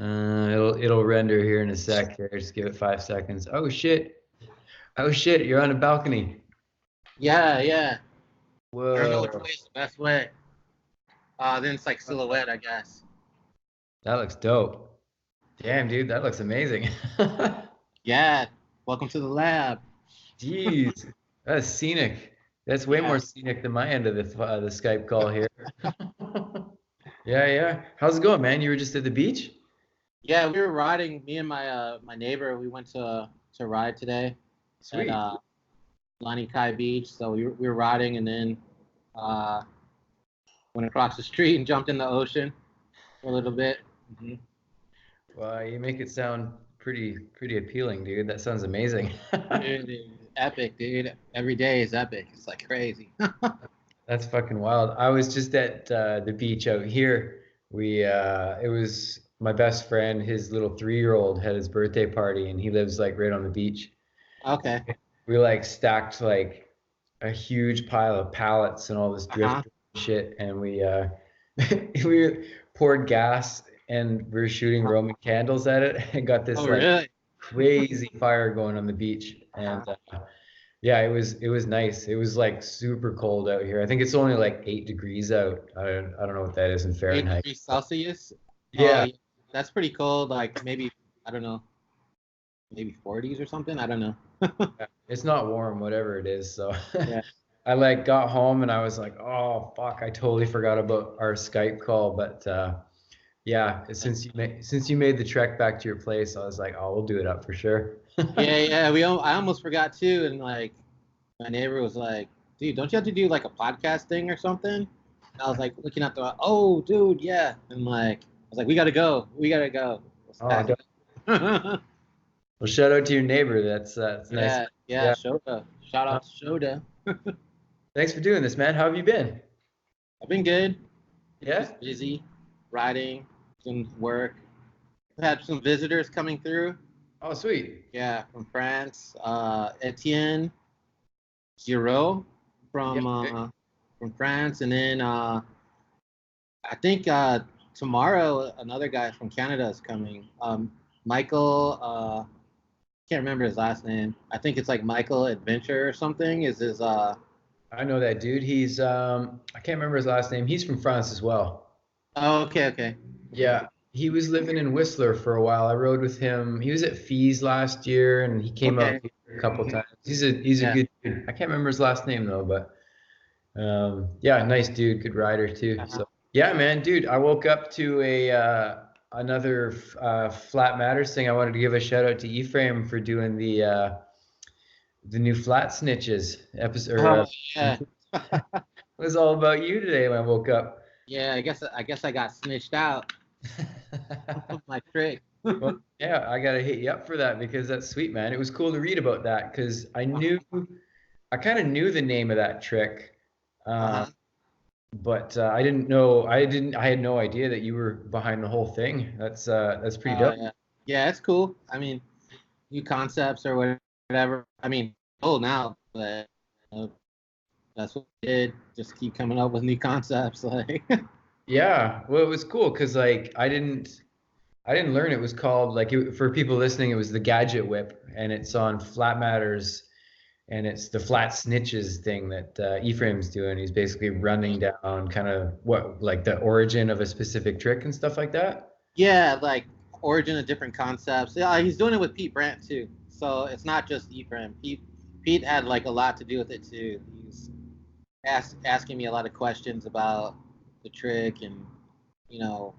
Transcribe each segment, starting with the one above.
It'll render here in a sec here. Just give it 5 seconds. Oh shit. Oh shit, you're on a balcony. Yeah, yeah. I don't know which Whoa. way is the best way. Then it's like silhouette, I guess. That looks dope. Damn, dude, that looks amazing. Yeah. Welcome to the lab. Jeez, that's scenic. That's way more Yeah. scenic than my end of the Skype call here. Yeah, yeah. How's it going, man? You were just at the beach? Yeah, we were riding. Me and my neighbor. We went to ride today at Sweet. Lani Kai Beach. So we were riding, and then uh, went across the street and jumped in the ocean for a little bit. Mm-hmm. Well, you make it sound pretty appealing, dude. That sounds amazing. Dude, epic, dude. Every day is epic. It's like crazy. That's fucking wild. I was just at the beach out here. It was my best friend, his little 3-year-old had his birthday party, and he lives like right on the beach. Okay. We like stacked like a huge pile of pallets and all this drift shit, and we poured gas and we were shooting Roman candles at it and got this Oh, like really? crazy fire going on the beach. And yeah, it was nice. It was like super cold out here. I think it's only like 8 degrees out. I don't know what that is in 8 Fahrenheit. degrees Celsius. Yeah, That's pretty cold. Like maybe, I don't know, maybe 40s or something. I don't know. it's not warm, whatever it is. So Yeah. I like got home and I was like, oh fuck, I totally forgot about our Skype call. But yeah, since you made the trek back to your place, I was like, oh, we'll do it up for sure. Yeah. I almost forgot too. And like my neighbor was like, dude, don't you have to do like a podcast thing or something? And I was like looking at oh, dude, yeah. And like, I was like, we gotta go. Oh, well, shout out to your neighbor. That's nice. Yeah. Shoda. Shout out to Shoda. Thanks for doing this, man. How have you been? I've been good. Yeah. Just busy, riding, some work. I've had some visitors coming through. Oh, sweet. Yeah, from France. Etienne Giraud from France, and then I think tomorrow another guy from Canada is coming. Michael. Can't remember his last name. I think it's like Michael Adventure or something. Is his I know that dude. He's I can't remember his last name. He's from France as well. Oh, okay. Yeah, he was living in Whistler for a while. I rode with him. He was at Fees last year, and he came out here a couple times. He's a good dude. I can't remember his last name though, but yeah, nice dude, good rider too. So yeah, man, dude, I woke up to another Flat Matters thing. I wanted to give a shout out to Ephraim for doing the new Flat Snitches episode. Yeah. It was all about you today when I woke up. Yeah, I guess I got snitched out. My trick. Well, yeah, I gotta hit you up for that because that's sweet, man. It was cool to read about that because I kind of knew the name of that trick, but I didn't know. I had no idea that you were behind the whole thing. That's pretty dope. Yeah, it's cool. I mean, new concepts or whatever. I mean, now, but that's what we did. Just keep coming up with new concepts, like. Yeah, well, it was cool because like I didn't learn it was called like for people listening, it was the Gadget Whip, and it's on Flat Matters, and it's the Flat Snitches thing that Ephraim's doing. He's basically running down kind of what like the origin of a specific trick and stuff like that. Yeah, like origin of different concepts. Yeah, he's doing it with Pete Brandt too. So it's not just Ephraim. Pete had like a lot to do with it too. He's asking me a lot of questions about the trick and how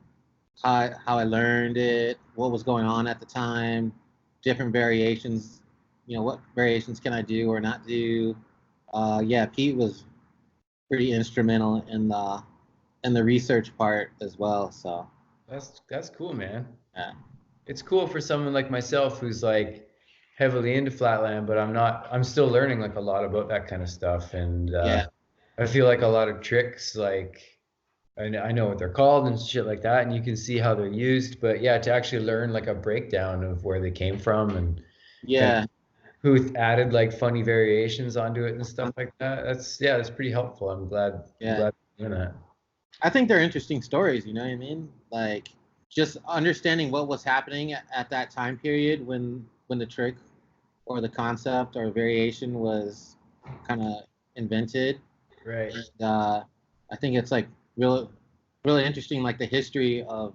I learned it, what was going on at the time, different variations, what variations can I do or not do. Yeah, Pete was pretty instrumental in the research part as well. So that's cool, man. Yeah. It's cool for someone like myself who's like heavily into Flatland, but I'm still learning like a lot about that kind of stuff. And I feel like a lot of tricks, like I know what they're called and shit like that, and you can see how they're used, but yeah, to actually learn like a breakdown of where they came from and who added like funny variations onto it and stuff like that. That's pretty helpful. I'm glad you're doing that. I think they're interesting stories, you know what I mean? Like just understanding what was happening at that time period when the trick or the concept or variation was kind of invented. Right. And I think it's like really interesting, like the history of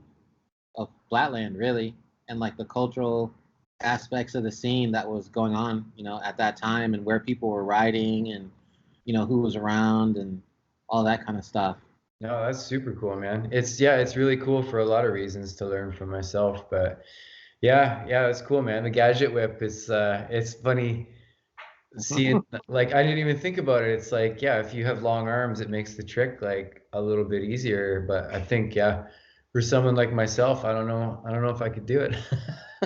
Flatland, really, and like the cultural aspects of the scene that was going on, at that time, and where people were riding, and who was around, and all that kind of stuff. No, that's super cool, man. It's really cool for a lot of reasons to learn from myself, but yeah, it's cool, man. The gadget whip is it's funny seeing like I didn't even think about it. It's like, yeah, if you have long arms, it makes the trick like a little bit easier, but I think for someone like myself, I don't know if I could do it.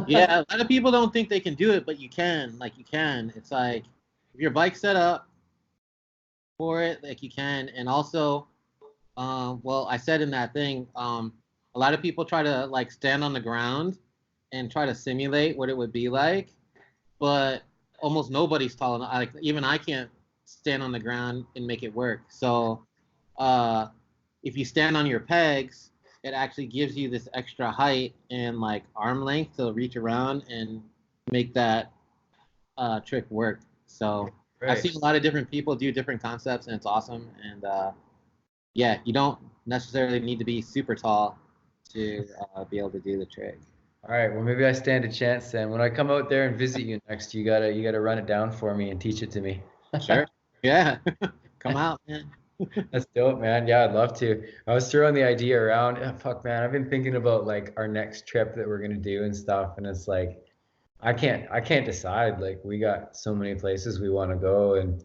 Yeah, a lot of people don't think they can do it, but you can. Like, you can. It's like if your bike's set up for it, like, you can. And also, well, I said in that thing, a lot of people try to like stand on the ground and try to simulate what it would be like, but almost nobody's tall enough. Like, even I can't stand on the ground and make it work. So, if you stand on your pegs, it actually gives you this extra height and like arm length to reach around and make that trick work. So Right. I've seen a lot of different people do different concepts, and it's awesome. And yeah, you don't necessarily need to be super tall to be able to do the trick. All right, well maybe I stand a chance then. When I come out there and visit you next, you gotta run it down for me and teach it to me. Sure. Yeah. Come out, man. That's dope, man. Yeah, I'd love to. I was throwing the idea around. Fuck, man. I've been thinking about like our next trip that we're gonna do and stuff, and it's like I can't decide. Like we got so many places we want to go, and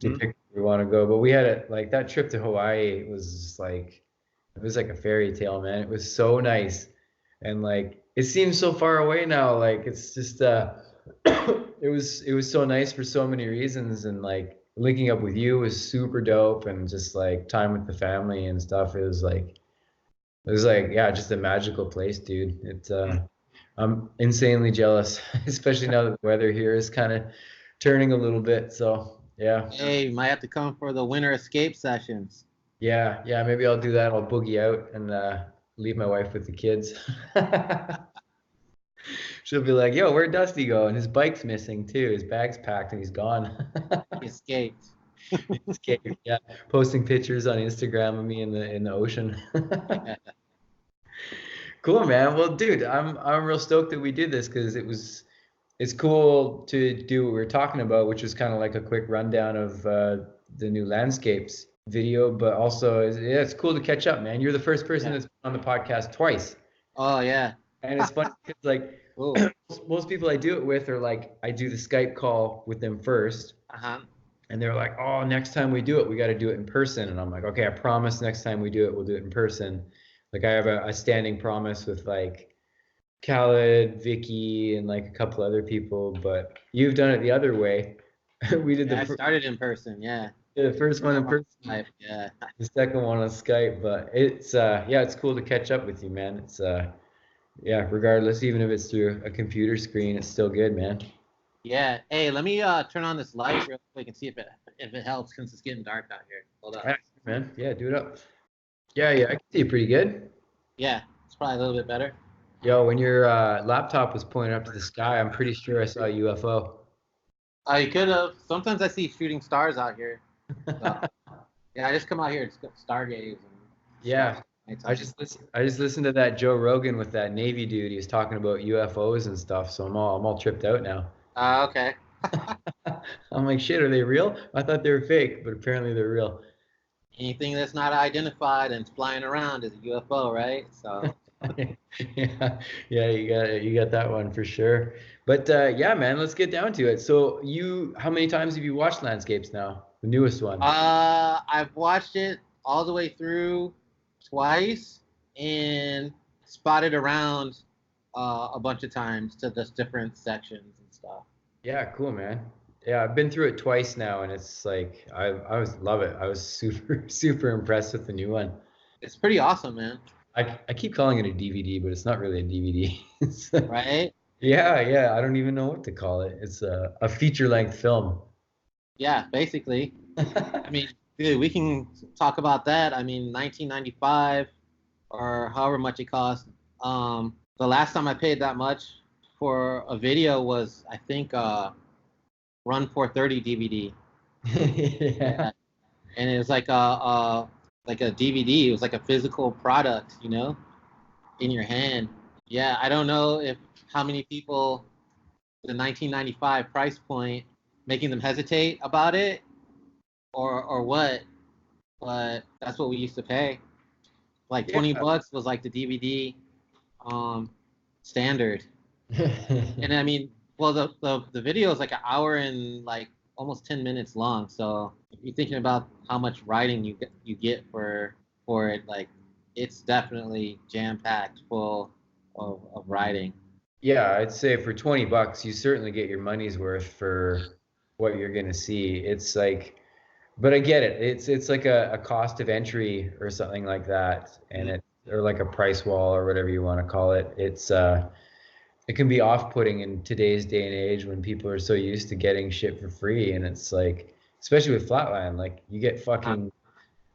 we pick where we want to go. But we had like that trip to Hawaii was just like it was like a fairy tale, man. It was so nice, and like it seems so far away now. Like it's just it was so nice for so many reasons, and like linking up with you was super dope, and just like time with the family and stuff. It was like yeah, just a magical place, dude. I'm insanely jealous, especially now that the weather here is kind of turning a little bit. So yeah, Hey, you might have to come for the winter escape sessions. yeah, maybe I'll do that. I'll boogie out and leave my wife with the kids. She'll be like, "Yo, where'd Dusty go?" And his bike's missing too. His bag's packed and he's gone. He escaped. Escaped, yeah. Posting pictures on Instagram of me in the ocean. Cool, man. Well, dude, I'm real stoked that we did this because it's cool to do what we were talking about, which was kind of like a quick rundown of the new landscapes video, but also yeah, it's cool to catch up, man. You're the first person that's been on the podcast twice. Oh yeah. And it's funny because like most people I do it with are like I do the Skype call with them first. And they're like, "Oh, next time we do it, we got to do it in person." And I'm like, "Okay, I promise next time we do it, we'll do it in person." Like I have a standing promise with like Khaled, Vicky, and like a couple other people, but you've done it the other way. We did I started in person, yeah. The first one in person, Skype, yeah. the second one on Skype, but it's it's cool to catch up with you, man. It's regardless, even if it's through a computer screen, it's still good, man. Yeah. Hey, let me turn on this light real quick and see if it helps since it's getting dark out here. Hold on. Man. Yeah, do it up. Yeah, I can see it pretty good. Yeah, it's probably a little bit better. Yo, when your laptop was pointing up to the sky, I'm pretty sure I saw a UFO. You could have. Sometimes I see shooting stars out here. So, yeah, I just come out here to stargaze. Yeah, I just listened to that Joe Rogan with that Navy dude. He was talking about UFOs and stuff. So I'm all tripped out now. Okay. I'm like, shit, are they real? I thought they were fake, but apparently they're real. Anything that's not identified and flying around is a UFO, right? So. yeah, you got that one for sure. But yeah, man, let's get down to it. So how many times have you watched Landscapes now? The newest one. I've watched it all the way through twice and spotted around a bunch of times to just different sections and stuff. Yeah, cool, man. Yeah, I've been through it twice now, and it's like I love it. I was super impressed with the new one. It's pretty awesome, man. I keep calling it a DVD, but it's not really a DVD. Right? Yeah. I don't even know what to call it. It's a feature-length film. Yeah, basically. I mean, dude, we can talk about that. I mean, 1995 or however much it cost. The last time I paid that much for a video was, I think, Run 430 DVD. Yeah. And it was like a DVD. It was like a physical product, you know, in your hand. Yeah, I don't know if how many people the 1995 price point making them hesitate about it, or what, but that's what we used to pay. Like Yeah. $20 was like the DVD standard. And I mean, well, the video is like an hour and like almost 10 minutes long. So if you're thinking about how much writing you get for it, like it's definitely jam packed full of writing. Yeah, I'd say for $20, you certainly get your money's worth for what you're gonna see. It's like, but I get it. It's like a cost of entry or something like that, and it or like a price wall or whatever you want to call it. It can be off-putting in today's day and age when people are so used to getting shit for free, and it's like, especially with Flatland, like you get fucking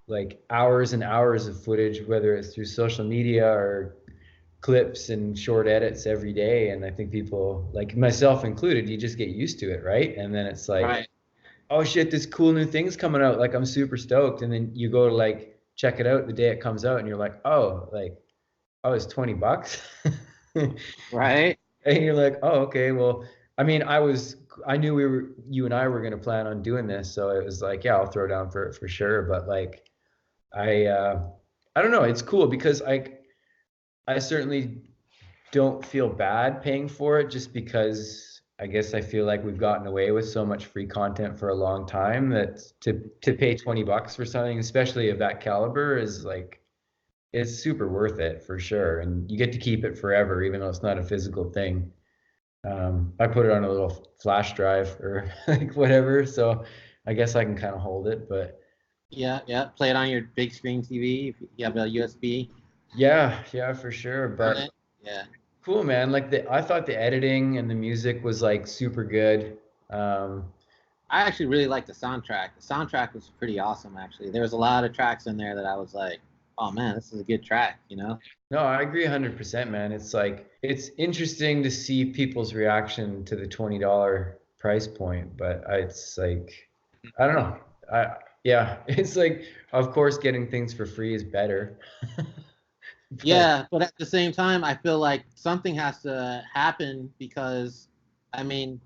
like hours and hours of footage, whether it's through social media or clips and short edits every day. And I think people, like myself included, you just get used to it, right? And then it's like, Right. oh shit, this cool new thing's coming out. Like I'm super stoked. And then you go to like check it out the day it comes out and you're like, oh, it's $20. Right. And you're like, oh, okay, well, I mean, I knew you and I were going to plan on doing this. So it was like, yeah, I'll throw down for it for sure. But like, I, uh, I don't know. It's cool because I certainly don't feel bad paying for it just because I guess I feel like we've gotten away with so much free content for a long time that to pay $20 for something, especially of that caliber, is like it's super worth it for sure. And you get to keep it forever, even though it's not a physical thing. I put it on a little flash drive or like whatever, so I guess I can kind of hold it. But Yeah. Play it on your big screen TV if you have a USB. yeah, for sure. But Yeah. cool, man. Like I thought the editing and the music was like super good. I actually really liked the soundtrack. The soundtrack was pretty awesome, actually. There was a lot of tracks in there that I was like, oh man, this is a good track, you know? No, I agree 100%, man. It's like it's interesting to see people's reaction to the $20 price point, but it's like I don't know. Yeah, it's like of course getting things for free is better. Yeah, but at the same time, I feel like something has to happen because, I mean,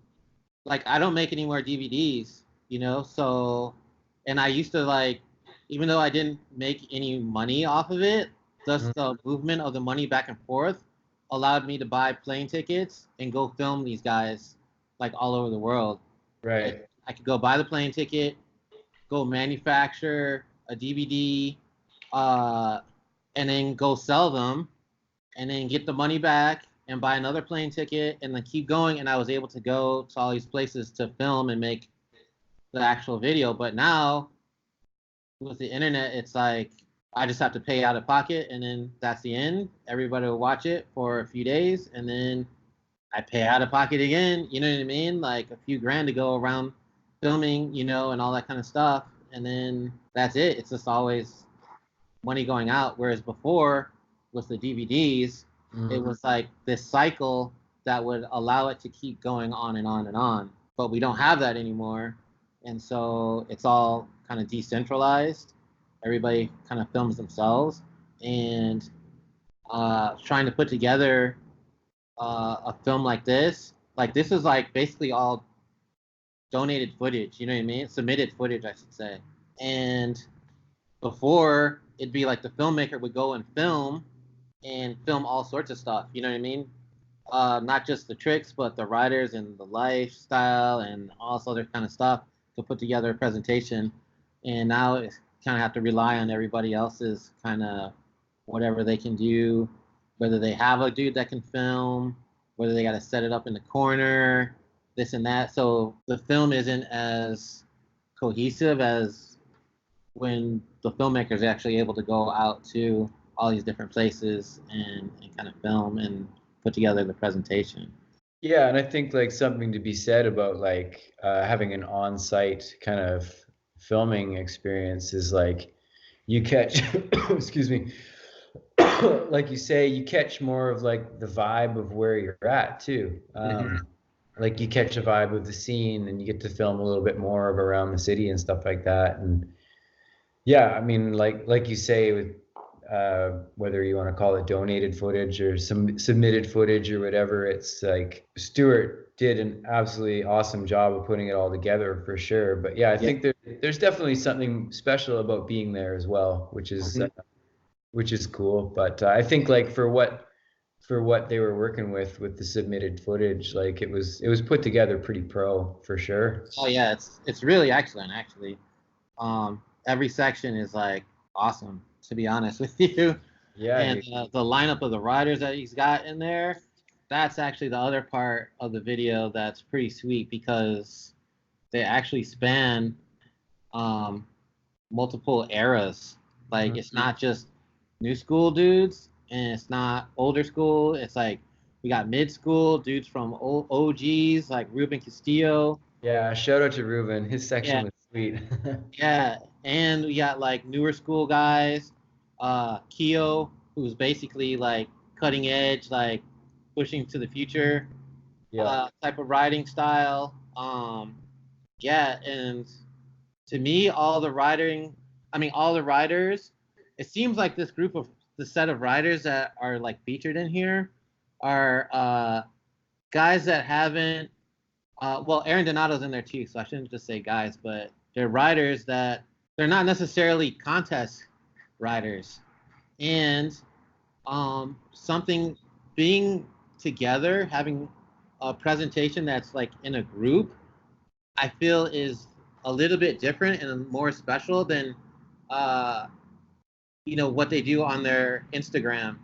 like I don't make any more DVDs, you know? So, and I used to like, even though I didn't make any money off of it, just the movement of the money back and forth allowed me to buy plane tickets and go film these guys like all over the world. Right. I could go buy the plane ticket, go manufacture a DVD, uh, and then go sell them, and then get the money back and buy another plane ticket, and then keep going. And I was able to go to all these places to film and make the actual video. But now with the internet, it's like I just have to pay out of pocket, and then that's the end. Everybody will watch it for a few days, and then I pay out of pocket again. You know what I mean? Like a few grand to go around filming, you know, and all that kind of stuff. And then that's it. It's just always money going out. Whereas before, with the DVDs, it was like this cycle that would allow it to keep going on and on and on. But we don't have that anymore. And so it's all kind of decentralized. Everybody kind of films themselves. And trying to put together a film like this is like basically all donated footage, you know what I mean? Submitted footage, I should say. And before, it'd be like the filmmaker would go and film all sorts of stuff, you know what I mean? Not just the tricks, but the writers and the lifestyle and all this other kind of stuff to put together a presentation. And now it's kind of have to rely on everybody else's kind of whatever they can do, whether they have a dude that can film, whether they got to set it up in the corner, this and that. So the film isn't as cohesive as when the filmmaker is actually able to go out to all these different places and kind of film and put together the presentation. Yeah, and I think like something to be said about like having an on-site kind of filming experience is like you catch excuse me like you say, you catch more of like the vibe of where you're at too. Like you catch a vibe of the scene, and you get to film a little bit more of around the city and stuff like that. And yeah, I mean, like you say, with whether you want to call it donated footage or some submitted footage or whatever, it's like Stuart did an absolutely awesome job of putting it all together for sure. But yeah, I think there's definitely something special about being there as well, which is cool. But I think like for what they were working with the submitted footage, like it was put together pretty pro for sure. Oh yeah, it's really excellent actually. Every section is like awesome, to be honest with you. Yeah, And the lineup of the riders that he's got in there, that's actually the other part of the video that's pretty sweet, because they actually span multiple eras. Like it's not just new school dudes, and it's not older school. It's like we got mid school dudes from old OGs like Ruben Castillo. yeah. Shout out to Ruben. His section Yeah, was sweet. yeah, and we got like newer school guys, Keo, who's basically like cutting edge, like pushing to the future, Yeah. type of riding style. Yeah, and to me, all the riders, it seems like this group of the set of riders that are like featured in here are guys that haven't. Well, Aaron Donato's in there too, so I shouldn't just say guys, but they're riders that they're not necessarily contest riders, and something being together, having a presentation that's like in a group, I feel is a little bit different and more special than what they do on their Instagram,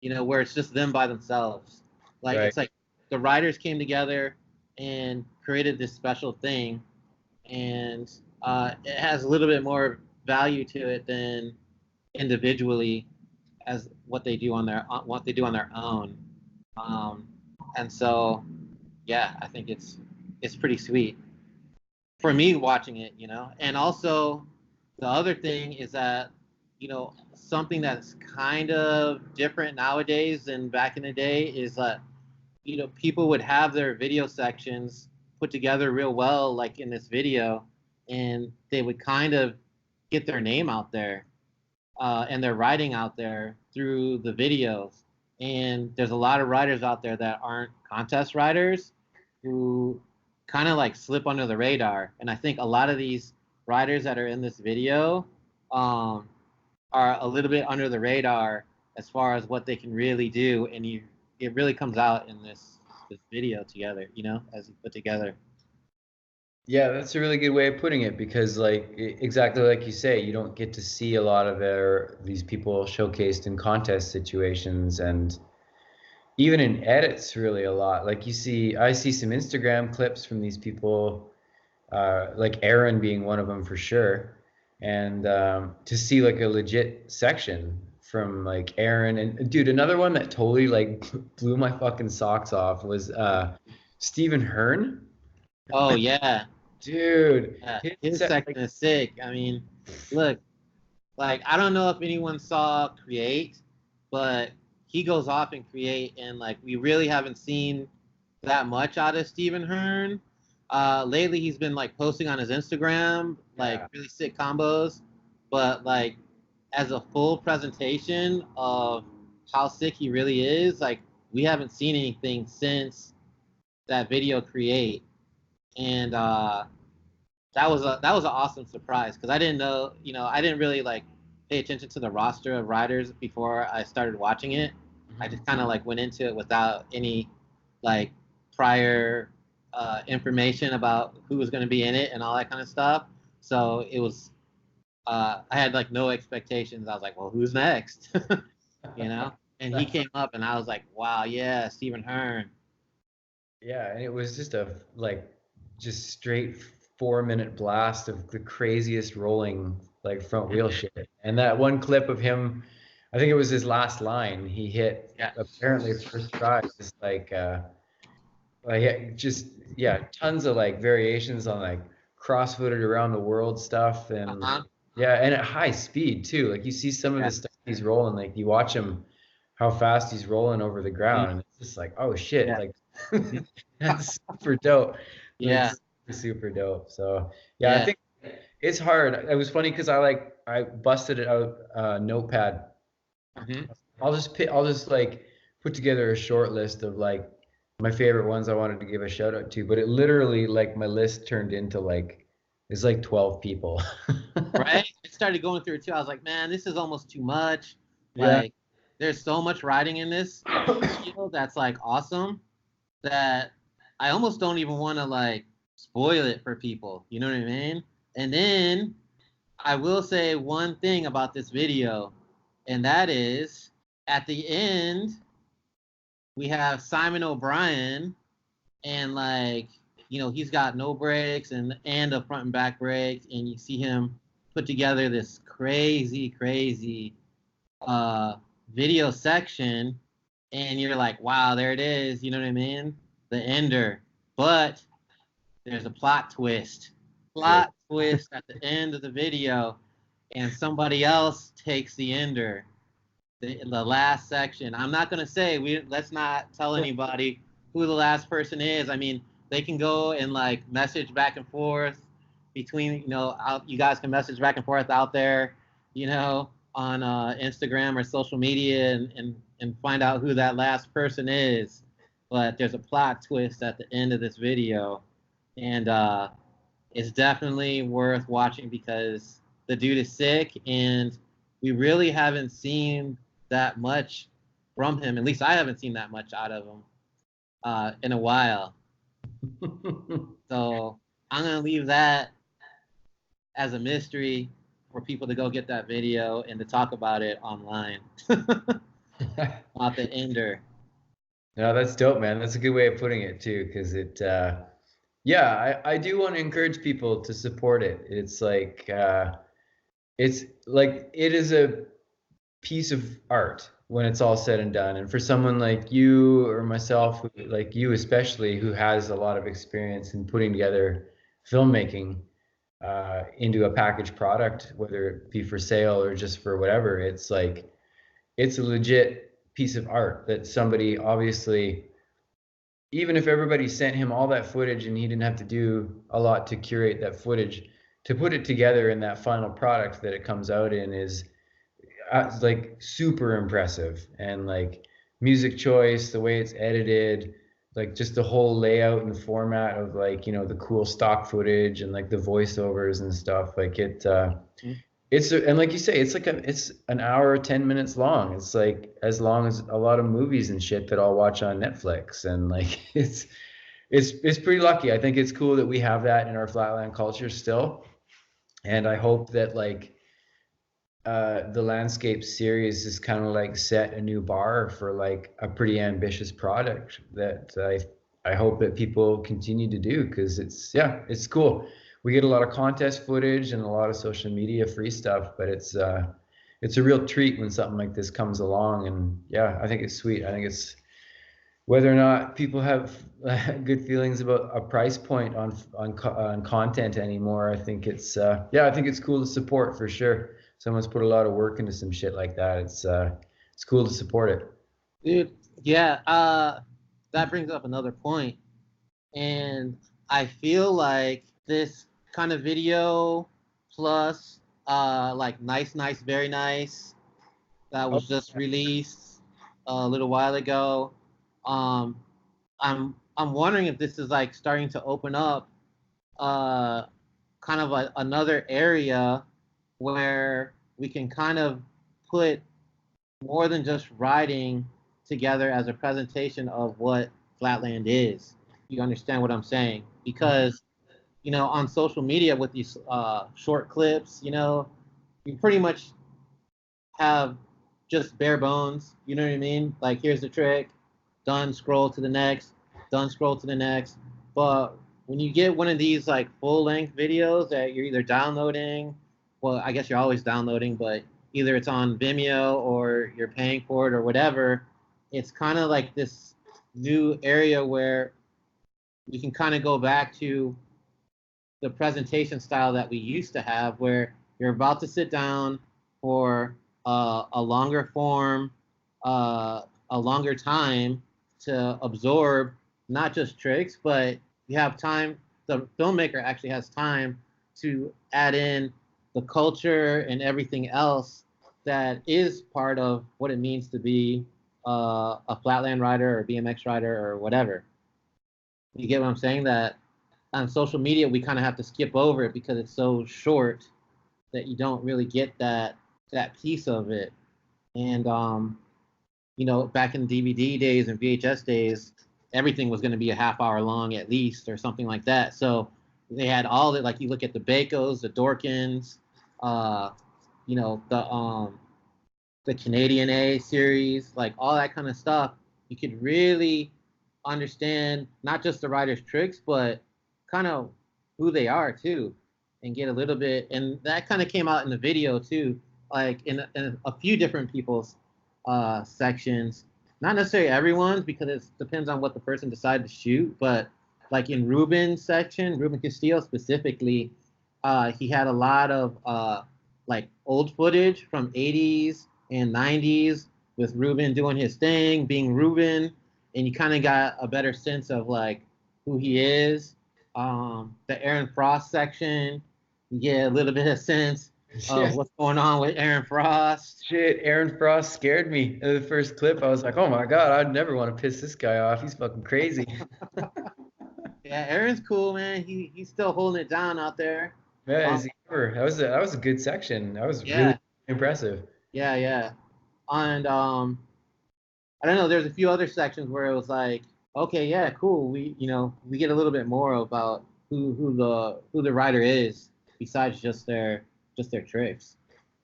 where it's just them by themselves. Like Right. it's like the riders came together and created this special thing, and it has a little bit more value to it than individually as what they do on their own. Um, and so, yeah, I think it's pretty sweet for me watching it, And also, the other thing is that, something that's kind of different nowadays than back in the day is that, people would have their video sections put together real well, like in this video, and they would kind of get their name out there and their writing out there through the videos. And there's a lot of writers out there that aren't contest writers who kind of like slip under the radar. And I think a lot of these writers that are in this video are a little bit under the radar as far as what they can really do. And it really comes out in this video together, as you put together. Yeah, that's a really good way of putting it, because like exactly like you say, you don't get to see a lot of these people showcased in contest situations, and even in edits really a lot. Like I see some Instagram clips from these people, like Aaron being one of them for sure. And to see like a legit section from like Aaron, and dude, another one that totally like blew my fucking socks off was Stephen Hearn. Oh yeah. Dude, Yeah, his section is sick. I mean, look, like I don't know if anyone saw Create, but he goes off and Create, and like we really haven't seen that much out of Stephen Hearn. Lately, he's been like posting on his Instagram, like really sick combos, but like as a full presentation of how sick he really is, like we haven't seen anything since that video Create, and that was an awesome surprise, because I didn't know, I didn't really like pay attention to the roster of riders before I started watching it. I just kind of like went into it without any like prior information about who was going to be in it and all that kind of stuff. So it was I had like no expectations. I was like, well, who's next? And he came up, and I was like, wow, yeah, Stephen Hearn. Yeah, and it was just straight 4-minute blast of the craziest rolling like front wheel shit. And that one clip of him, I think it was his last line, he hit apparently first try, just tons of like variations on like cross-footed around the world stuff, and yeah, and at high speed too. Like you see some of the stuff he's rolling. Like you watch him, how fast he's rolling over the ground, and it's just like, oh shit, like that's super dope. Yeah. Like, super dope. So yeah, I Yeah. think it's hard. It was funny because I busted it out notepad. I'll just like put together a short list of like my favorite ones I wanted to give a shout out to, but it literally like my list turned into like it's like 12 people. Right? I started going through it too. I was like, man, this is almost too much. Yeah. Like, there's so much writing in this video that's like awesome that I almost don't even want to like spoil it for people. You know what I mean? And then I will say one thing about this video, and that is at the end, we have Simon O'Brien, and like, you know, he's got no brakes and a front and back brakes, and you see him put together this crazy video section, and you're like, wow, there it is, you know what I mean? The ender. But there's a plot twist at the end of the video, and somebody else takes the ender. The last section. I'm not gonna say, let's not tell anybody who the last person is. I mean, they can go and like message back and forth between, you know, you guys can message back and forth out there, you know, on Instagram or social media, and find out who that last person is. But there's a plot twist at the end of this video, and it's definitely worth watching because the dude is sick, and we really haven't seen that much from him. At least I haven't seen that much out of him in a while. So I'm gonna leave that as a mystery for people to go get that video and to talk about it online. About the ender. No, that's dope, man. That's a good way of putting it too, because it yeah, I do want to encourage people to support it. It's like it is a piece of art when it's all said and done. And for someone like you or myself, like you especially, who has a lot of experience in putting together filmmaking into a packaged product, whether it be for sale or just for whatever, it's like it's a legit piece of art that somebody obviously, even if everybody sent him all that footage and he didn't have to do a lot to curate that footage, to put it together in that final product that it comes out in is like super impressive. And like music choice, the way it's edited, like just the whole layout and format of like, you know, the cool stock footage and like the voiceovers and stuff, like and like you say, it's like it's an hour 10 minutes long. It's like as long as a lot of movies and shit that I'll watch on Netflix. And like it's pretty lucky. I think it's cool that we have that in our Flatland culture still. And I hope that like the landscape series is kind of like set a new bar for like a pretty ambitious product that I hope that people continue to do, because it's cool. We get a lot of contest footage and a lot of social media free stuff, but it's a real treat when something like this comes along. And yeah, I think it's sweet. I think it's, whether or not people have good feelings about a price point on content anymore, I think it's I think it's cool to support for sure. Someone's put a lot of work into some shit like that. It's cool to support it. Dude, yeah, that brings up another point. And I feel like this kind of video plus like nice, very nice, that was just released a little while ago. I'm wondering if this is like starting to open up kind of another area where we can kind of put more than just writing together as a presentation of what Flatland is. You understand what I'm saying? Because, you know, on social media with these short clips, you know, you pretty much have just bare bones. You know what I mean? Like, here's the trick, done, scroll to the next, done, scroll to the next. But when you get one of these like full-length videos that you're either downloading, well, I guess you're always downloading, but either it's on Vimeo or you're paying for it or whatever, it's kind of like this new area where we can kind of go back to the presentation style that we used to have, where you're about to sit down for a longer form, a longer time to absorb not just tricks, but you have time. The filmmaker actually has time to add in the culture and everything else that is part of what it means to be a flatland rider or BMX rider or whatever. You get what I'm saying? That on social media we kind of have to skip over it because it's so short that you don't really get that piece of it. And you know, back in DVD days and VHS days, everything was going to be a half hour long at least or something like that. So they had all the, like, you look at the Bacos, the Dorkins, you know, the Canadian A series, like all that kind of stuff. You could really understand not just the writer's tricks, but kind of who they are too, and get a little bit. And that kind of came out in the video too, like in a few different people's sections. Not necessarily everyone's, because it depends on what the person decided to shoot. But like in Ruben's section, Ruben Castillo specifically, he had a lot of like old footage from 80s and 90s with Ruben doing his thing, being Ruben, and you kind of got a better sense of like who he is. The Aaron Frost section, you get a little bit of sense of what's going on with Aaron Frost. Shit, Aaron Frost scared me in the first clip. I was like, oh my God, I'd never want to piss this guy off. He's fucking crazy. Yeah, Aaron's cool, man. He's still holding it down out there. Yeah, is he ever? That was a good section. That was really impressive. Yeah, yeah. And I don't know, there's a few other sections where it was like, okay, yeah, cool. We get a little bit more about who the writer is besides just their tricks.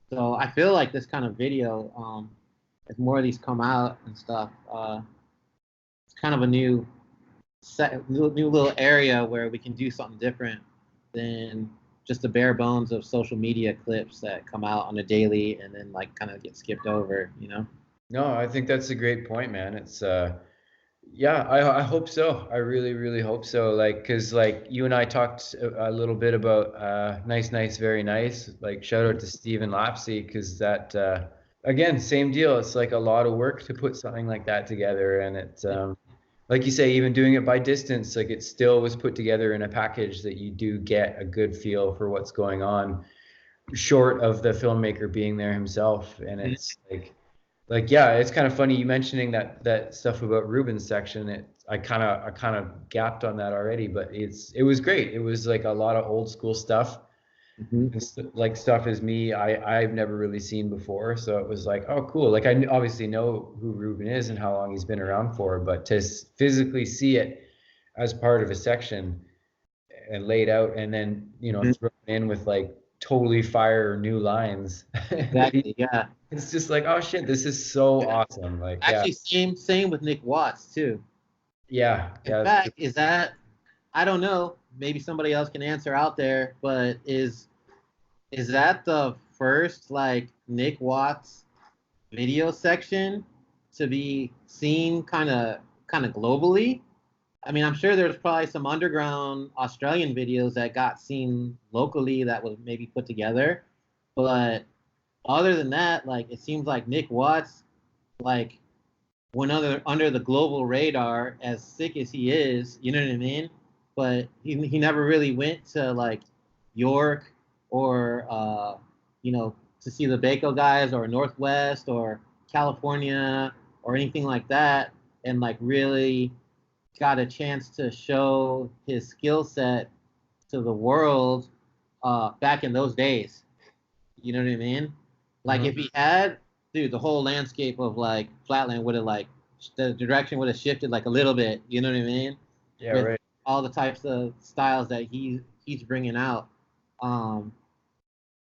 So I feel like this kind of video, as more of these come out and stuff, it's kind of a new little area where we can do something different than just the bare bones of social media clips that come out on a daily and then like kind of get skipped over, you know? No, I think that's a great point, man. It's yeah, I hope so. I really, really hope so. Like, cause like you and I talked a little bit about nice, nice, very nice. Like, shout out to Stephen Lapsey, cause that again, same deal. It's like a lot of work to put something like that together, and it's like you say, even doing it by distance, like it still was put together in a package that you do get a good feel for what's going on, short of the filmmaker being there himself. And it's like yeah, it's kind of funny you mentioning that stuff about Ruben's section. I kind of gapped on that already, but it was great. It was like a lot of old school stuff. Like stuff is me I've never really seen before, so it was like, oh cool. Like I obviously know who Ruben is and how long he's been around for, but to physically see it as part of a section and laid out, and then thrown in with like totally fire new lines. Exactly. Yeah, it's just like, oh shit, this is so awesome. Like actually, same with Nick Watts too. Yeah. In fact, is that, I don't know, maybe somebody else can answer out there, but is that the first like Nick Watts video section to be seen kind of globally? I mean, I'm sure there's probably some underground Australian videos that got seen locally that was maybe put together, but other than that, like it seems like Nick Watts like went under the global radar, as sick as he is, you know what I mean? But he never really went to like York or to see the Baco guys, or Northwest or California or anything like that, and like really got a chance to show his skill set to the world back in those days. You know what I mean? Like if he had, dude, the whole landscape of like Flatland would have like, the direction would have shifted like a little bit. You know what I mean? Yeah, with right. All the types of styles that he's bringing out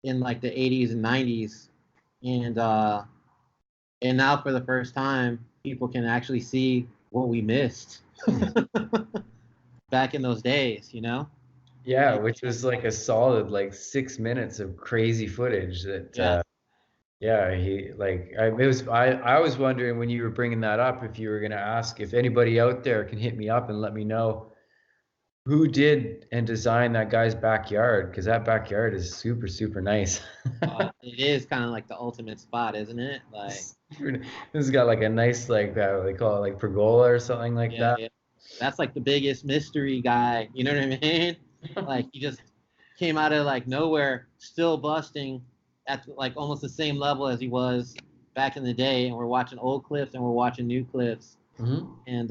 in like the 80s and 90s, and now for the first time people can actually see what we missed back in those days, you know? Yeah, which was like a solid like 6 minutes of crazy footage that yeah, he like I was wondering when you were bringing that up if you were going to ask if anybody out there can hit me up and let me know who did and designed that guy's backyard, because that backyard is super, super nice. It is kind of like the ultimate spot, isn't it? Like, This has got like a nice, like, what they call it, like pergola or something like yeah, that. yeah. That's like the biggest mystery guy. You know what I mean? Like he just came out of like nowhere, still busting at like almost the same level as he was back in the day. And we're watching old clips and we're watching new clips. Mm-hmm. And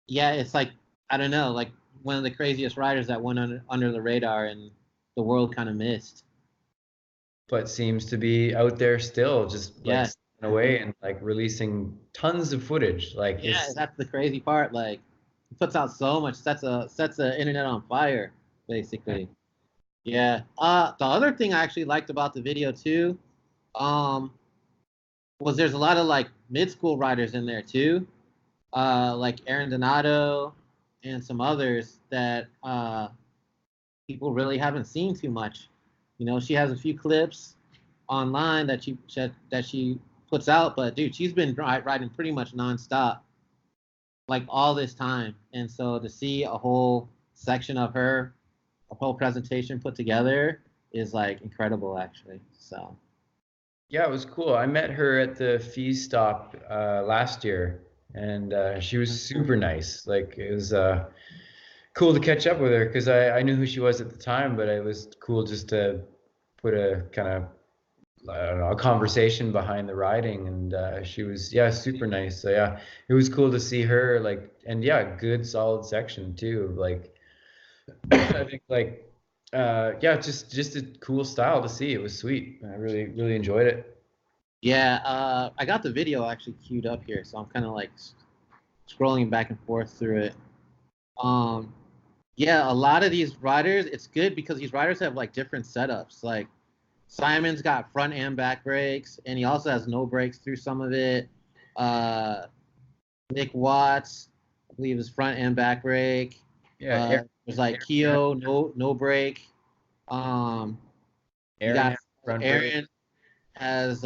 yeah, it's like I don't know, like one of the craziest riders that went under the radar and the world kind of missed. But seems to be out there still, just like Yeah, staying away and like releasing tons of footage. Like yeah, it's that's the crazy part. Like he puts out so much, sets the internet on fire, basically. Yeah. The other thing I actually liked about the video too, um, was there's a lot of like mid school riders in there too, like Aaron Donato and some others that people really haven't seen too much. You know, she has a few clips online that she puts out, but dude, she's been riding pretty much nonstop, like all this time. And so to see a whole section of her, a whole presentation put together is like incredible, actually. So yeah, it was cool. I met her at the Fees stop last year, and she was super nice. Like it was cool to catch up with her because I knew who she was at the time, but it was cool just to put a kind of, I don't know, a conversation behind the riding, and she was, yeah, super nice. So yeah, it was cool to see her, like, and yeah, good solid section too. Like I think like yeah, just a cool style to see. It was sweet. I really enjoyed it. yeah, I got the video actually queued up here, so I'm kind of like scrolling back and forth through it. Um, yeah, a lot of these riders, it's good because these riders have like different setups. Like Simon's got front and back brakes, and he also has no brakes through some of it. Uh, Nick Watts, I believe, is front and back brake. Yeah, There's like Keo, no brake. Um, you Aaron got has front brake. Aaron has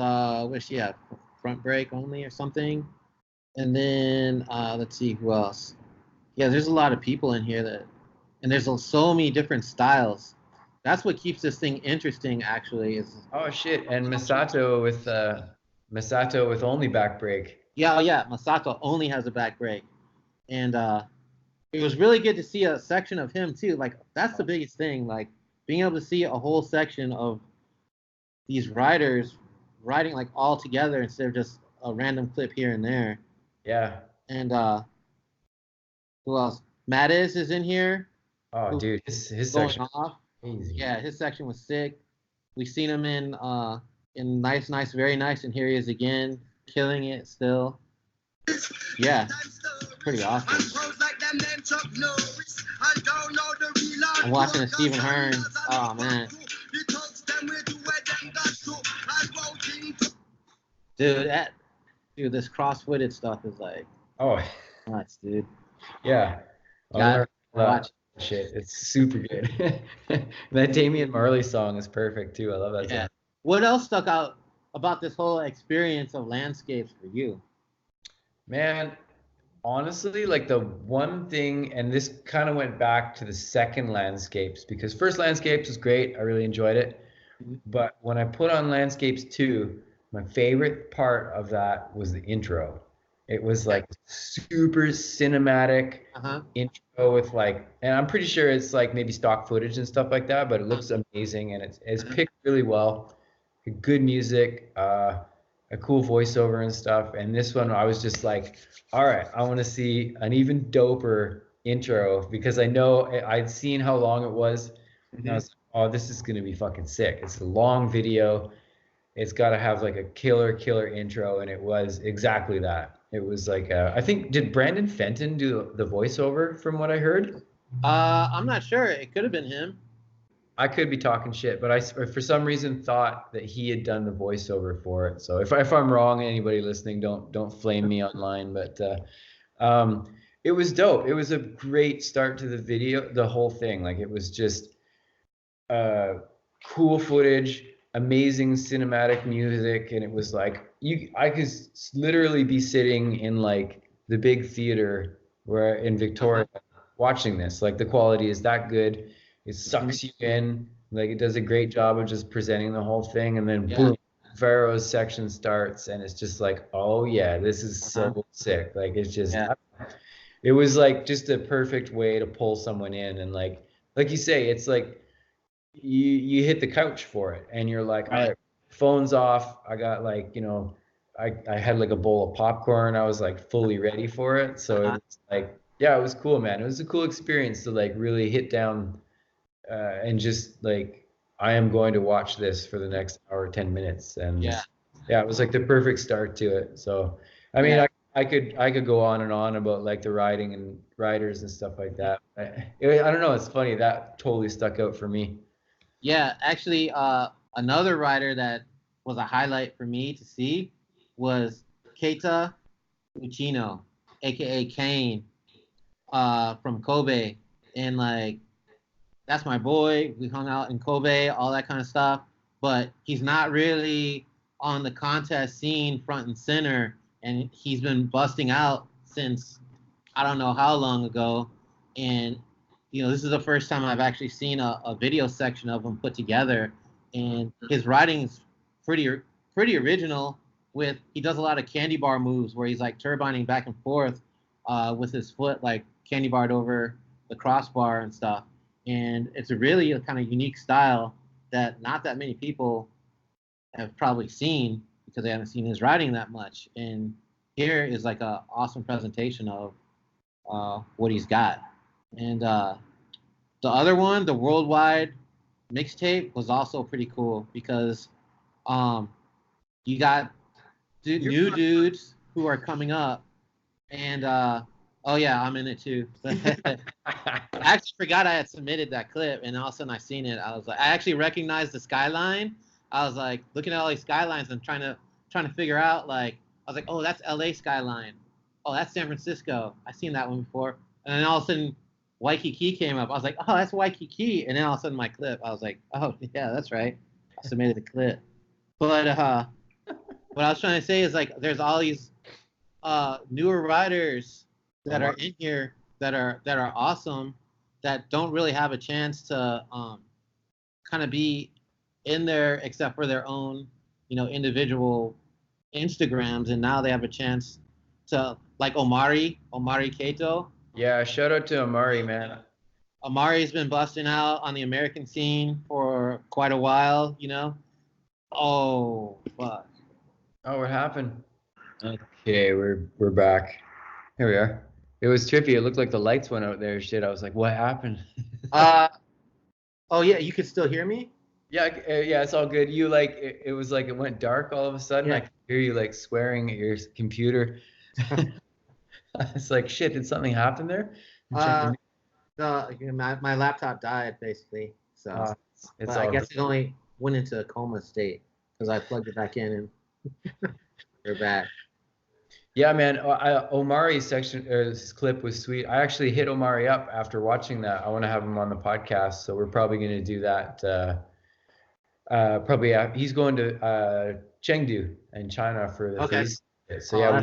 what's she have? Front brake only or something. And then let's see who else. Yeah, there's a lot of people in here and there's so many different styles. That's what keeps this thing interesting, actually. Is Oh shit, and Masato with only back brake. yeah, oh, yeah, Masato only has a back brake, and it was really good to see a section of him too. Like that's the biggest thing, like being able to see a whole section of these riders riding like all together instead of just a random clip here and there. Yeah. And who else? Mattis is in here. Oh, Who's dude, his going section off. was crazy. Yeah, his section was sick. We seen him in nice, very nice, and here he is again, killing it still. Yeah, pretty awesome. I'm watching a Stephen Hearns. Oh man, dude, this cross-footed stuff is like Oh, nuts, dude. yeah. Got watch. Shit, it's super good. That Damian Marley song is perfect too. I love that Yeah. song. What else stuck out about this whole experience of landscapes for you? Man, honestly, like the one thing, and this kind of went back to the second landscapes, because first landscapes was great. I really enjoyed it. But when I put on landscapes 2, my favorite part of that was the intro. It was like super cinematic intro with like, and I'm pretty sure it's like maybe stock footage and stuff like that, but it looks amazing and it's picked really well. Good music, a cool voiceover and stuff. And this one, I was just like, all right, I want to see an even doper intro, because I know I'd seen how long it was. And I was like, oh, this is going to be fucking sick. It's a long video. It's got to have like a killer intro. And it was exactly that. It was like, I think, did Brandon Fenton do the voiceover from what I heard? I'm not sure. It could have been him. I could be talking shit, but I for some reason thought that he had done the voiceover for it. So if I'm wrong, anybody listening, don't flame me online. But it was dope. It was a great start to the video, the whole thing. Like it was just cool footage, amazing cinematic music, and it was like I could literally be sitting in like the big theater where in Victoria watching this. Like the quality is that good. It sucks you in. Like it does a great job of just presenting the whole thing, and then boom, Pharaoh's section starts, and it's just like, oh yeah, this is so sick. Like it's just, it was like just a perfect way to pull someone in, and like you say, it's like you hit the couch for it, and you're like, all right, phone's off. I got like, you know, I had like a bowl of popcorn. I was like fully ready for it. So it was like, yeah, it was cool, man. It was a cool experience to like really hit down and just like, I am going to watch this for the next hour, 10 minutes. And yeah, it was like the perfect start to it. So, I mean, I could go on and on about like the riding and riders and stuff like that. I don't know. It's funny. That totally stuck out for me. Yeah, actually, another rider that was a highlight for me to see was Keita Uchino, aka Kane, from Kobe. And like, that's my boy. We hung out in Kobe, all that kind of stuff. But he's not really on the contest scene front and center. And he's been busting out since I don't know how long ago. And, you know, this is the first time I've actually seen a video section of him put together. And his riding is pretty original. He does a lot of candy bar moves where he's like turbining back and forth with his foot, like candy barred over the crossbar and stuff. And it's a really kind of unique style that not that many people have probably seen because they haven't seen his riding that much. And here is like a awesome presentation of what he's got. And the other one, the worldwide mixtape, was also pretty cool because you got new dudes who are coming up. And oh yeah, I'm in it too. I actually forgot I had submitted that clip, and all of a sudden I seen it. I was like, I actually recognized the skyline. I was like looking at all these skylines and trying to figure out, like, I was like, oh, that's LA skyline. Oh, that's San Francisco. I've seen that one before. And then all of a sudden Waikiki came up. I was like, oh, that's Waikiki. And then all of a sudden my clip, I was like, oh yeah, that's right. I submitted the clip. But what I was trying to say is, like, there's all these newer riders that are in here that are awesome, that don't really have a chance to kind of be in there except for their own, you know, individual Instagrams, and now they have a chance to, like Omari Kato. Yeah, shout out to Omari, man. Omari's been busting out on the American scene for quite a while, you know. Oh fuck. Oh, what happened? Okay, we're back. Here we are. It was trippy. It looked like the lights went out there. Shit, I was like, what happened? Oh yeah, you could still hear me? Yeah, yeah, it's all good. You like it was like it went dark all of a sudden. Yeah. I could hear you like swearing at your computer. It's like, shit, did something happen there? My laptop died basically. So it's I guess it only went into a coma state because I plugged it back in and we're back. Yeah, man. Omari's section, his clip was sweet. I actually hit Omari up after watching that. I want to have him on the podcast, so we're probably going to do that. Probably he's going to Chengdu in China for the feast. So yeah,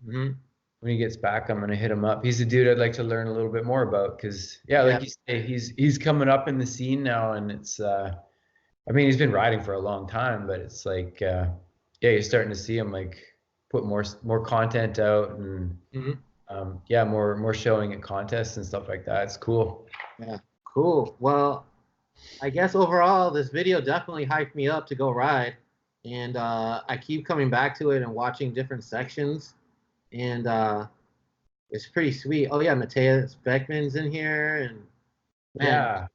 when he gets back, I'm going to hit him up. He's a dude I'd like to learn a little bit more about because like you say, he's coming up in the scene now, and it's I mean, he's been riding for a long time, but it's like you're starting to see him like put more content out, and more showing at contests and stuff like that. It's cool. Yeah, cool. Well, I guess overall this video definitely hyped me up to go ride, and I keep coming back to it and watching different sections, and it's pretty sweet. Oh yeah, Matthias Beckman's in here, and man,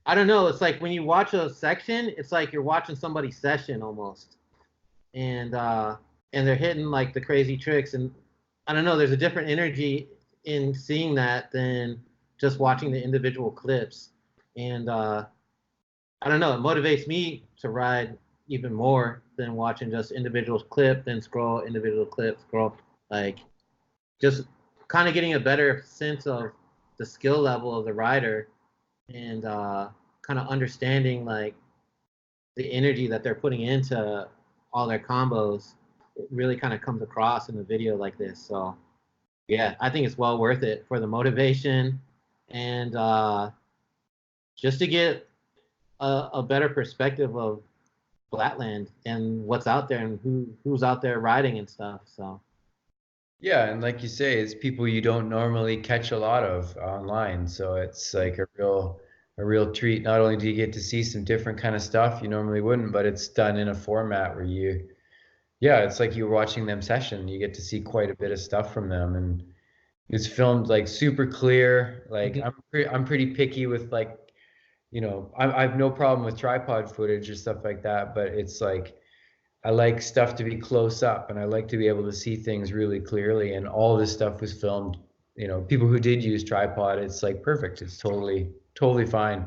I don't know, it's like when you watch a section, it's like you're watching somebody's session almost, and they're hitting like the crazy tricks, and I don't know, there's a different energy in seeing that than just watching the individual clips. And I don't know, it motivates me to ride even more than watching just individual clip, then scroll, individual clip, scroll. Like, just kind of getting a better sense of the skill level of the rider, and kind of understanding like the energy that they're putting into all their combos. It really kind of comes across in the video like this. So yeah, I think it's well worth it for the motivation, and just to get a better perspective of Flatland and what's out there and who's out there riding and stuff. So Yeah, and like you say, it's people you don't normally catch a lot of online, so it's like a real treat. Not only do you get to see some different kind of stuff you normally wouldn't, but it's done in a format where you, yeah, it's like you're watching them session. You get to see quite a bit of stuff from them, and it's filmed like super clear. Like I'm pretty picky with like, I have no problem with tripod footage or stuff like that, but it's like I like stuff to be close up and I like to be able to see things really clearly. And all this stuff was filmed, people who did use tripod, it's like perfect. It's totally fine.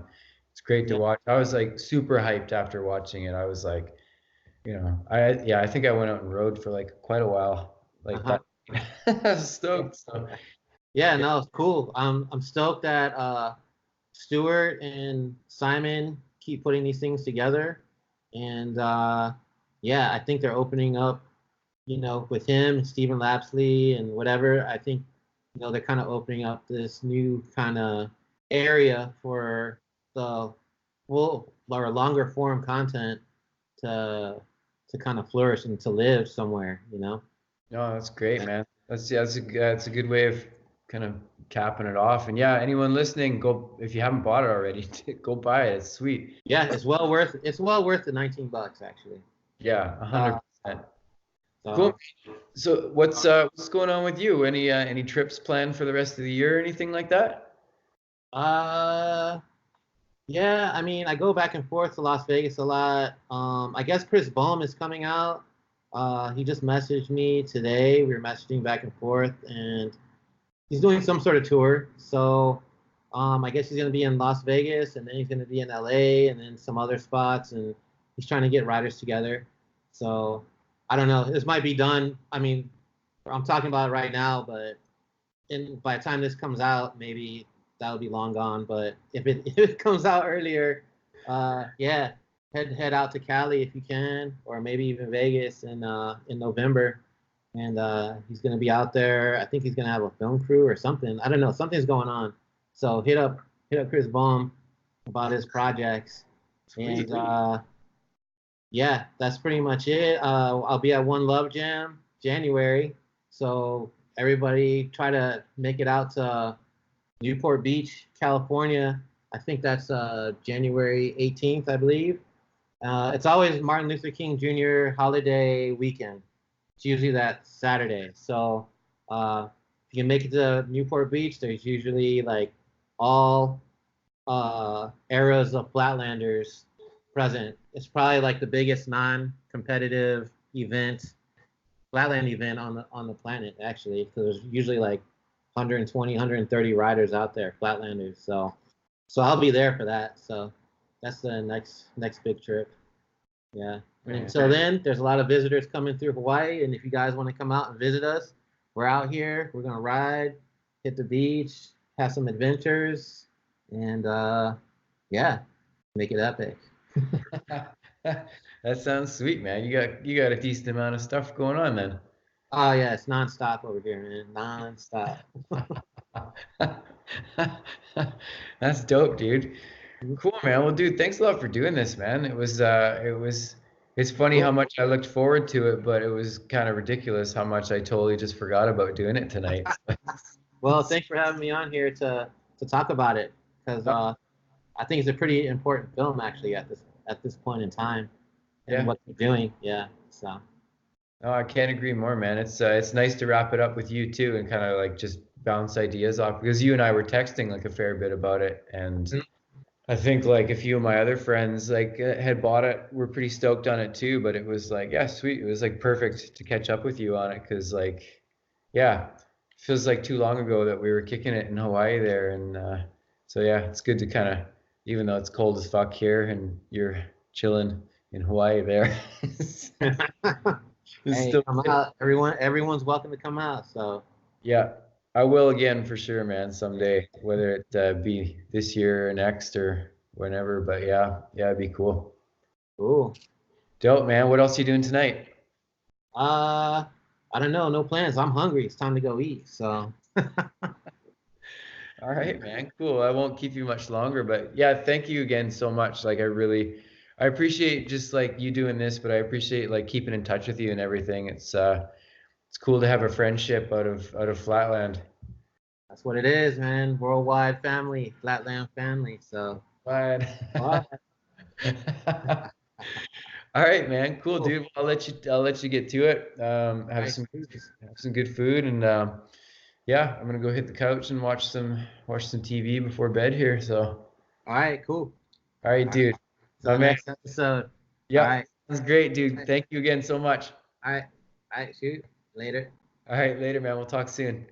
It's great to yeah, watch. I was like super hyped after watching it. I was like, I think I went out and rode for like quite a while like uh-huh. that. I was stoked. So, Yeah, yeah. no, it's cool. I'm stoked that Stuart and Simon keep putting these things together, and yeah, I think they're opening up. With him, Stephen Lapsley, and whatever. I think they're kind of opening up this new kind of area for the or longer form content to kind of flourish and to live somewhere. No, that's great, man. That's a good way of kind of capping it off. And yeah, anyone listening, go if you haven't bought it already, go buy it. It's sweet. Yeah, it's well worth the $19 actually. Yeah, Uh, 100%. Cool. so So what's going on with you? Any trips planned for the rest of the year or anything like that? uh yeah, I mean I go back and forth to Las Vegas a lot. I guess Chris Baum is coming out. He just messaged me today. We were messaging back and forth, and he's doing some sort of tour. So I guess he's gonna be in Las Vegas, and then he's gonna be in LA, and then some other spots, and he's trying to get riders together. So I don't know. This might be done. I mean, I'm talking about it right now, but by the time this comes out, maybe that'll be long gone. But if it if it comes out earlier, yeah, head out to Cali if you can, or maybe even Vegas in November. And he's gonna be out there. I think he's gonna have a film crew or something. I don't know. Something's going on. So hit up Chris Baum about his projects. Sweet. And yeah, that's pretty much it. I'll be at One Love Jam January. So everybody try to make it out to Newport Beach, California. I think that's January 18th, I believe. It's always Martin Luther King Jr. holiday weekend. It's usually that Saturday. So if you can make it to Newport Beach, there's usually like all eras of Flatlanders present. It's probably like the biggest non-competitive event, Flatland event on the planet actually, because there's usually like 120, 130 riders out there, Flatlanders. So I'll be there for that. So that's the next big trip. Yeah. And until then, there's a lot of visitors coming through Hawaii, and if you guys want to come out and visit us, we're out here. We're gonna ride, hit the beach, have some adventures, and yeah, make it epic. That sounds sweet, man. You got a decent amount of stuff going on then. Oh yeah, it's nonstop over here, man. Nonstop. That's dope, dude. Cool, man. Well, dude, thanks a lot for doing this, man. It's funny how Cool. much I looked forward to it, but it was kind of ridiculous how much I totally just forgot about doing it tonight. Well, thanks for having me on here to talk about it, because I think it's a pretty important film actually at this point in time and Yeah. what you're doing. Yeah. So. No, I can't agree more, man. It's nice to wrap it up with you too and kind of like just bounce ideas off because you and I were texting like a fair bit about it, and I think like a few of my other friends like had bought it, were pretty stoked on it too, but it was like, yeah, sweet. It was like perfect to catch up with you on it because like, yeah, feels like too long ago that we were kicking it in Hawaii there, and so yeah, it's good to kind of, even though it's cold as fuck here and you're chilling in Hawaii there, it's Hey, still come out. Everyone's welcome to come out. So. yeah. I will again for sure, man, someday, whether it be this year or next or whenever. But yeah, it'd be cool. Cool. Dope, man. What else are you doing tonight? I don't know. No plans. I'm hungry. It's time to go eat. So. All right, man. Cool. I won't keep you much longer, but yeah, thank you again so much. Like I appreciate just like you doing this, but I appreciate like keeping in touch with you and everything. It's cool to have a friendship out of Flatland. That's what it is, man. Worldwide family, Flatland family. So, Fine. well, All right, man. Cool, cool. dude. I'll let you get to it. Nice. Have some good food, and yeah, I'm gonna go hit the couch and watch some TV before bed here. So, All right, cool. all right, All right. dude. So My man. next episode. All Yep. right. Sounds great, dude. All Thank you again so much. right. All right. Shoot. Later. All right, later, man. We'll talk soon.